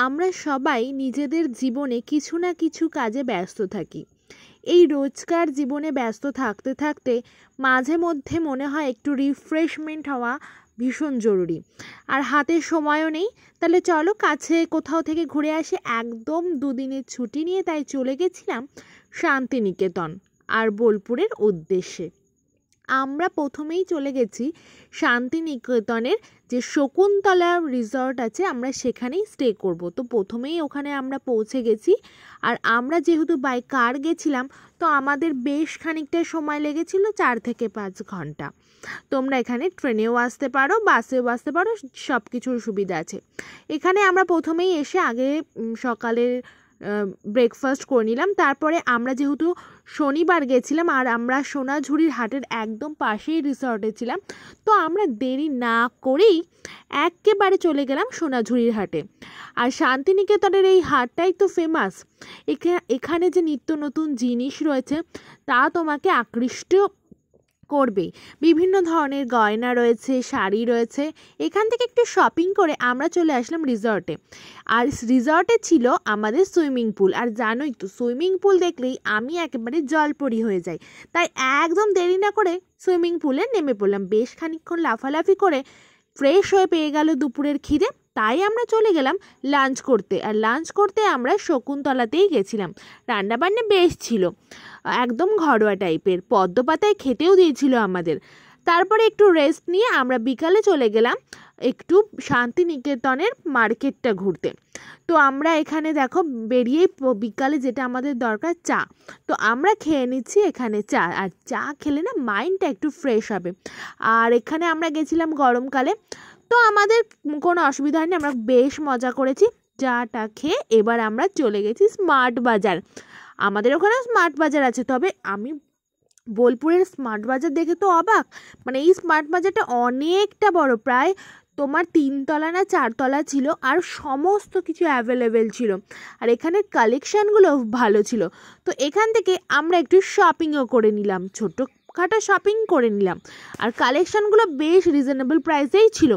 আমরা সবাই নিজেদের জীবনে কিছু না কিছু কাজে ব্যস্ত থাকি। এই রোজকার জীবনে ব্যস্ত থাকতে থাকতে মাঝে মধ্যে মনে হয় একটু রিফ্রেশমেন্ট হওয়া ভীষণ জরুরি। আর হাতে সময়ও নেই, তাহলে চলো কাছে কোথাও থেকে ঘুরে আসি। একদম দুদিনের ছুটি নিয়ে তাই চলে গেছিলাম শান্তিনিকেতন আর বোলপুরের উদ্দেশ্যে। আমরা প্রথমেই চলে গেছি শান্তিনিকেতনের যে শকুন্তলা রিসর্ট আছে, আমরা সেখানেই স্টে করব। তো প্রথমেই ওখানে আমরা পৌঁছে গেছি। আর আমরা যেহেতু বাই কার গেছিলাম, তো আমাদের বেশ খানিকটা সময় লেগেছিল, 4 থেকে 5 ঘন্টা। তোমরা এখানে ট্রেনেও আসতে পারো, বাসেও আসতে পারো, সব কিছুর সুবিধা আছে। এখানে আমরা প্রথমেই এসে আগে সকালের ব্রেকফাস্ট করে নিলাম। তারপরে আমরা যেহেতু শনিবার গেছিলাম আর আমরা সোনাঝুরির হাটের একদম পাশেই রিসর্টে ছিলাম, তো আমরা দেরি না করেই একেবারে চলে গেলাম সোনাঝুরির হাটে। আর শান্তিনিকেতনের এই হাটটাই তো ফেমাস। এখানে যে নিত্য নতুন জিনিস রয়েছে তা তোমাকে আকৃষ্ট করবেই। বিভিন্ন ধরনের গয়না রয়েছে, শাড়ি রয়েছে। এখান থেকে একটু শপিং করে আমরা চলে আসলাম রিসর্টে। আর রিসর্টে ছিল আমাদের সুইমিং পুল। আর জানোই তো, সুইমিং পুল দেখলেই আমি একেবারে জলপরি হয়ে যাই। তাই একদম দেরি না করে সুইমিং পুলে নেমে পড়লাম। বেশ খানিকক্ষণ লাফালাফি করে ফ্রেশ হয়ে পেয়ে গেল দুপুরের খিদে। তাই আমরা চলে গেলাম লাঞ্চ করতে। আর লাঞ্চ করতে আমরা শকুন্তলাতেই গেছিলাম। রান্নাবান্না বেশ ছিল, একদম ঘরোয়া টাইপের। পদ্মপাতায় খেতেও দিয়েছিল আমাদের। তারপরে একটু রেস্ট নিয়ে আমরা বিকালে চলে গেলাম একটু শান্তিনিকেতনের মার্কেটটা ঘুরতে। তো আমরা এখানে দেখো বেরিয়ে বিকালে যেটা আমাদের দরকার, চা। তো আমরা খেয়ে নিচ্ছি এখানে চা। আর চা খেলে না মাইন্ডটা একটু ফ্রেশ হবে। আর এখানে আমরা গেছিলাম গরমকালে, তো আমাদের কোনো অসুবিধা হয়নি, আমরা বেশ মজা করেছি। চাটা খেয়ে এবার আমরা চলে গেছি স্মার্ট বাজার। আমাদের ওখানে স্মার্ট বাজার আছে, তবে আমি বোলপুরের স্মার্ট বাজার দেখে তো অবাক। মানে এই স্মার্ট বাজারটা অনেকটা বড়, প্রায় তোমার 3 তলা না 4 তলা ছিল। আর সমস্ত কিছু অ্যাভেলেবেল ছিল। আর এখানের কালেকশানগুলো ভালো ছিল। তো এখান থেকে আমরা একটু শপিংও করে নিলাম, ছোটোখাটো শপিং করে নিলাম। আর কালেকশানগুলো বেশ রিজনেবল প্রাইসেই ছিল।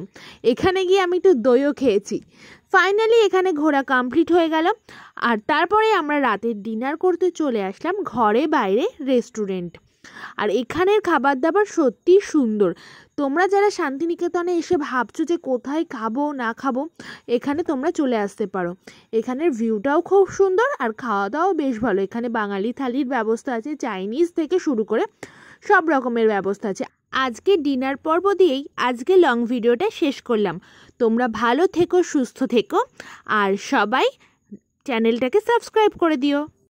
এখানে গিয়ে আমি একটু দইও খেয়েছি। ফাইনালি এখানে ঘোরা কমপ্লিট হয়ে গেল। আর তারপরে আমরা রাতের ডিনার করতে চলে আসলাম ঘরে বাইরে রেস্টুরেন্ট। আর এখানের খাবার দাবার সত্যি সুন্দর। তোমরা যারা শান্তিনিকেতনে এসে ভাবছো যে কোথায় খাবো না খাবো, এখানে তোমরা চলে আসতে পারো। এখানের ভিউটাও খুব সুন্দর আর খাওয়া দাওয়াও বেশ ভালো। এখানে বাঙালি থালির ব্যবস্থা আছে, চাইনিজ থেকে শুরু করে সব রকমের ব্যবস্থা আছে। আজকে ডিনার পর্ব দিয়েই আজকে লং ভিডিওটা শেষ করলাম। তোমরা ভালো থেকো, সুস্থ থেকো, আর সবাই চ্যানেলটাকে সাবস্ক্রাইব করে দিও।